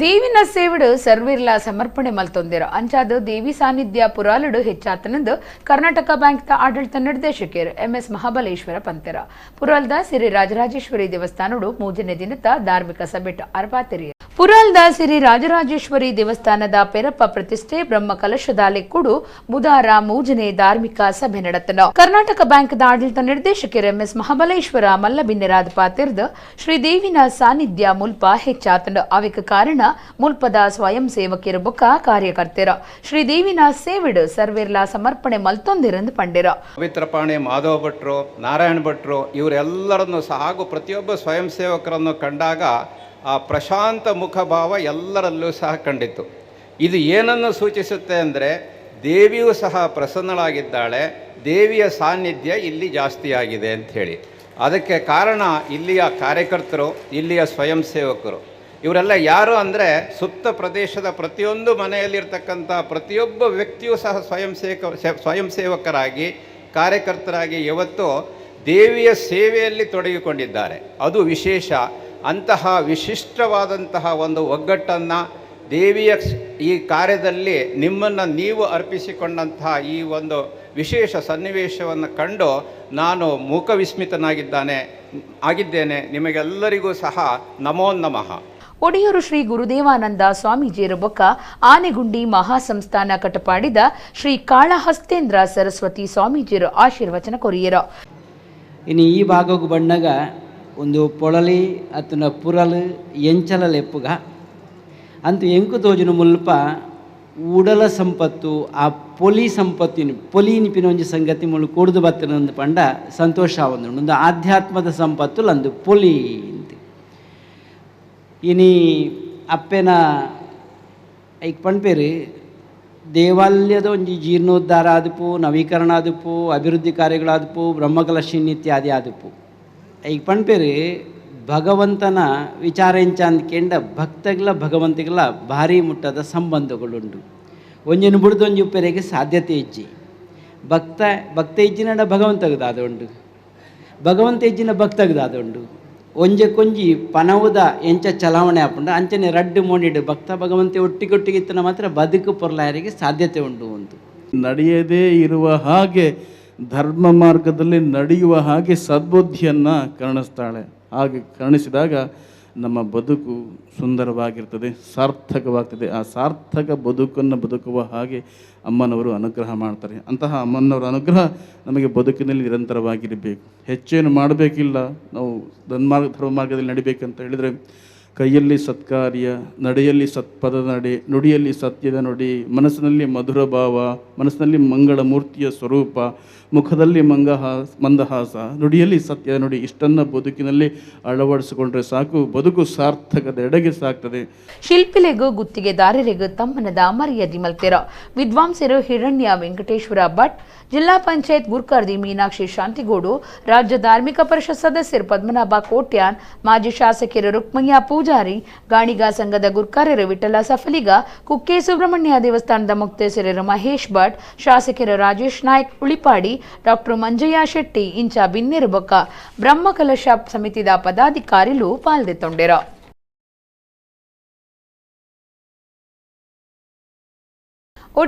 ದೇವಿನ ಸೇವಡು ಸರ್ವಿರ್ಲ ಸಮರ್ಪಣೆ ಮಲ್ತೊಂದಿರ ಅಂಚಾದ ದೇವಿ ಸಾನ್ನಿಧ್ಯ ಪುರಾಲಡು ಹೆಚ್ಚಾತನಂದು ಕರ್ನಾಟಕ ಬ್ಯಾಂಕ್ ಆಡಳಿತ ನಿರ್ದೇಶಕರು ಎಂಎಸ್ ಮಹಾಬಲೇಶ್ವರ ಪಂತೆರ ಪುರಾಲ್ದ ಸಿರಿ ರಾಜರಾಜೇಶ್ವರಿ ದೇವಸ್ಥಾನಡು ಮೂಜನೆ ದಿನದ ಧಾರ್ಮಿಕ ಸಭೆಟ್ ಅರ್ಪಾತಿರಿ ಪುರಾಲ್ದ ಸಿರಿ ರಾಜರಾಜೇಶ್ವರಿ ದೇವಸ್ಥಾನದ ಪೆರಪ್ಪ ಪ್ರತಿಷ್ಠೆ ಬ್ರಹ್ಮ ಕಲಶದಾಲೆ ಕೂಡು ಬುಧವಾರ ಮೂಜನೆ ಧಾರ್ಮಿಕ ಸಭೆ ನಡೆತನ ಕರ್ನಾಟಕ ಬ್ಯಾಂಕ್ ಆಡಳಿತ ನಿರ್ದೇಶಕರು ಎಂಎಸ್ ಮಹಾಬಲೇಶ್ವರ ಮಲ್ಲಬಿನ್ನೆರಾದ ಪಾತಿರ್ದ ಶ್ರೀದೇವಿನ ಸಾನ್ನಿಧ್ಯ ಮುಲ್ಪ ಹೆಚ್ಚಾತನ ಅವಕ್ಕೆ ಕಾರಣ ಮುಲ್ಪದ ಸ್ವಯಂ ಸೇವಕರ ಬೊಕ್ಕ ಕಾರ್ಯಕರ್ತರ ಶ್ರೀದೇವಿನ ಸೇವೆಡು ಸರ್ವೇರ್ಲ ಸಮರ್ಪಣೆ ಮಲ್ತೊಂದಿರಂದು ಪಂಡಿರ ಪವಿತ್ರಪಾಣಿ ಮಾಧವ ಭಟ್ರು ನಾರಾಯಣ ಭಟ್ರು ಇವರೆಲ್ಲರನ್ನು ಸಹ ಹಾಗೂ ಪ್ರತಿಯೊಬ್ಬ ಸ್ವಯಂ ಸೇವಕರನ್ನು ಕಂಡಾಗ ಆ ಪ್ರಶಾಂತ ಮುಖಭಾವ ಎಲ್ಲರಲ್ಲೂ ಸಹ ಕಂಡಿತು. ಇದು ಏನನ್ನು ಸೂಚಿಸುತ್ತೆ ಅಂದರೆ ದೇವಿಯೂ ಸಹ ಪ್ರಸನ್ನಳಾಗಿದ್ದಾಳೆ, ದೇವಿಯ ಸಾನ್ನಿಧ್ಯ ಇಲ್ಲಿ ಜಾಸ್ತಿಯಾಗಿದೆ ಅಂಥೇಳಿ. ಅದಕ್ಕೆ ಕಾರಣ ಇಲ್ಲಿಯ ಕಾರ್ಯಕರ್ತರು, ಇಲ್ಲಿಯ ಸ್ವಯಂ ಸೇವಕರು. ಇವರೆಲ್ಲ ಯಾರು ಅಂದರೆ ಸುತ್ತ ಪ್ರದೇಶದ ಪ್ರತಿಯೊಂದು ಮನೆಯಲ್ಲಿರ್ತಕ್ಕಂಥ ಪ್ರತಿಯೊಬ್ಬ ವ್ಯಕ್ತಿಯೂ ಸಹ ಸ್ವಯಂ ಸೇವಕರಾಗಿ ಕಾರ್ಯಕರ್ತರಾಗಿ ಇವತ್ತು ದೇವಿಯ ಸೇವೆಯಲ್ಲಿ ತೊಡಗಿಕೊಂಡಿದ್ದಾರೆ. ಅದು ವಿಶೇಷ. ಅಂತಹ ವಿಶಿಷ್ಟವಾದಂತಹ ಒಂದು ಒಗ್ಗಟ್ಟನ್ನು ದೇವಿಯ ಈ ಕಾರ್ಯದಲ್ಲಿ ನಿಮ್ಮನ್ನು ನೀವು ಅರ್ಪಿಸಿಕೊಂಡಂತಹ ಈ ಒಂದು ವಿಶೇಷ ಸನ್ನಿವೇಶವನ್ನು ಕಂಡು ನಾನು ಆಗಿದ್ದೇನೆ. ನಿಮಗೆಲ್ಲರಿಗೂ ಸಹ ನಮೋ ನಮಃ. ಒಡೆಯೂರು ಶ್ರೀ ಗುರುದೇವಾನಂದ ಸ್ವಾಮೀಜಿಯರ ಬೊಕ್ಕ ಆನೆಗುಂಡಿ ಮಹಾಸಂಸ್ಥಾನ ಕಟಪಾಡಿದ ಶ್ರೀ ಕಾಳಹಸ್ತೇಂದ್ರ ಸರಸ್ವತಿ ಸ್ವಾಮೀಜಿಯರು ಆಶೀರ್ವಚನ ಕೊರಿಯರ. ಇನ್ನು ಈ ಭಾಗಕ್ಕೆ ಬಂದಾಗ ಒಂದು ಪೊಳಲಿ ಅತನ ಪುರಲು ಎಂಚಲ ಲೆಪ್ಪುಗ ಅಂತೂ ಎಂಕು ತೋಜನ ಮುಲ್ಪ ಉಡಲ ಸಂಪತ್ತು ಆ ಪೊಲಿನಿಪಿನ ಒಂದು ಸಂಗತಿ ಮುಳ್ಳು ಕೊಡ್ದು ಬತ್ತನಂದು ಪಂಡ ಸಂತೋಷ ಒಂದು ಆಧ್ಯಾತ್ಮದ ಸಂಪತ್ತು ಅಂದು ಪೊಲಿ ಅಂತ ಇನಿ ಅಪ್ಪೆನ ಐಕ್ ಪಣ್ಪೇರು ದೇವಾಲಯದ ಒಂದು ಜೀರ್ಣೋದ್ಧಾರ ಆದಪು, ನವೀಕರಣ ಆದಪು, ಅಭಿವೃದ್ಧಿ ಕಾರ್ಯಗಳಾದಪು, ಬ್ರಹ್ಮಕಲಶಿನ್ ಇತ್ಯಾದಿ ಆದಪು. ಈಗ ಪಣ್ಪೇರು ಭಗವಂತನ ವಿಚಾರ ಎಂಚ ಅಂದ್ಕೆಂಡ ಭಕ್ತಗಳ ಭಗವಂತಗಳ ಭಾರಿ ಮುಟ್ಟದ ಸಂಬಂಧಗಳುಂಟು. ಒಂಜನ ಬುಡ್ದೊಂಜು ಉಪ್ಪೆರೆಗೆ ಸಾಧ್ಯತೆ ಇಜ್ಜಿ ಭಕ್ತ ಇಜ್ಜಿನ ಭಗವಂತಗದಾದ ಉಂಡು, ಭಗವಂತ ಇಜ್ಜಿನ ಭಕ್ತಗದಾದ ಉಂಡು. ಒಂಜೆ ಕೊಂಜಿ ಪನವುದ ಎಂಚ ಚಲಾವಣೆ ಆಪುಂಡು ಅಂಚನೆ ರಡ್ಡು ಮೋಡಿಡು ಭಕ್ತ ಭಗವಂತ ಒಟ್ಟಿಗೊಟ್ಟಿಗಿತ್ತನ ಮಾತ್ರ ಬದುಕು ಪೊರ್ಲಾಯರಿಗೆ ಸಾಧ್ಯತೆ ಉಂಟು. ಒಂದು ನಡೆಯದೇ ಇರುವ ಹಾಗೆ ಧರ್ಮ ಮಾರ್ಗದಲ್ಲಿ ನಡೆಯುವ ಹಾಗೆ ಸದ್ಬುದ್ಧಿಯನ್ನು ಕರುಣಿಸ್ತಾಳೆ. ಹಾಗೆ ಕರುಣಿಸಿದಾಗ ನಮ್ಮ ಬದುಕು ಸುಂದರವಾಗಿರ್ತದೆ, ಸಾರ್ಥಕವಾಗ್ತದೆ. ಆ ಸಾರ್ಥಕ ಬದುಕನ್ನು ಬದುಕುವ ಹಾಗೆ ಅಮ್ಮನವರು ಅನುಗ್ರಹ ಮಾಡ್ತಾರೆ. ಅಂತಹ ಅಮ್ಮನವರ ಅನುಗ್ರಹ ನಮಗೆ ಬದುಕಿನಲ್ಲಿ ನಿರಂತರವಾಗಿರಬೇಕು. ಹೆಚ್ಚೇನು ಮಾಡಬೇಕಿಲ್ಲ. ನಾವು ಧರ್ಮ ಮಾರ್ಗದಲ್ಲಿ ನಡಿಬೇಕಂತ ಹೇಳಿದರೆ ಕೈಯಲ್ಲಿ ಸತ್ಕಾರ್ಯ, ನಡೆಯಲ್ಲಿ ಸತ್ಪದ ನಡೆ, ನುಡಿಯಲ್ಲಿ ಸತ್ಯದ ನುಡಿ, ಮನಸ್ಸಿನಲ್ಲಿ ಮಧುರ ಭಾವ, ಮನಸ್ಸಿನಲ್ಲಿ ಮಂಗಳ ಮೂರ್ತಿಯ ಸ್ವರೂಪ, ಮುಖದಲ್ಲಿ ಮಂದಹಾಸ, ನುಡಿಯಲ್ಲಿ ಸತ್ಯದ ನುಡಿ. ಇಷ್ಟನ್ನು ಬದುಕಿನಲ್ಲಿ ಅಳವಡಿಸಿಕೊಂಡ್ರೆ ಸಾಕು, ಬದುಕು ಸಾರ್ಥಕದ ಎಡೆಗೆ ಸಾಕ್ತದೆ. ಶಿಲ್ಪಿಲೆಗೂ ಗುತ್ತಿಗೆದಾರರಿಗೂ ತಮ್ಮನದ ಮರ್ಯಾದೆ ಮಲ್ತೆರ ವಿದ್ವಾಂಸರು ಹಿರಣ್ಯ ವೆಂಕಟೇಶ್ವರ ಭಟ್, ಜಿಲ್ಲಾ ಪಂಚಾಯತ್ ಗುರ್ಕರ್ದಿ ಮೀನಾಕ್ಷಿ ಶಾಂತಿಗೋಡು, ರಾಜ್ಯ ಧಾರ್ಮಿಕ ಪರಿಷತ್ ಸದಸ್ಯರು ಪದ್ಮನಾಭ ಕೋಟ್ಯಾನ್, ಮಾಜಿ ಶಾಸಕರು ರುಕ್ಮಯ್ಯ ಪೂಜಾರಿ, ಗಾಣಿಗ ಸಂಘದ ಗುರ್ಕಾರರು ವಿಠಲ ಸಫಲಿಗ, ಕುಕ್ಕೆ ಸುಬ್ರಹ್ಮಣ್ಯ ದೇವಸ್ಥಾನದ ಮುಕ್ತೇಶ್ವರರು ಮಹೇಶ್ ಭಟ್, ಶಾಸಕರು ರಾಜೇಶ್ ನಾಯ್ಕ್ ಉಳಿಪಾಡಿ, ಡಾಕ್ಟರ್ ಮಂಜಯ್ಯ ಶೆಟ್ಟಿ ಇಂಚ ಬಿನ್ನೆರು ಬೊಕ್ಕ ಬ್ರಹ್ಮಕಲಶ ಸಮಿತಿದ ಪದಾಧಿಕಾರಿಗಳು ಪಾಲ್ಗೊಳ್ಳುತ್ತಿದ್ದರು.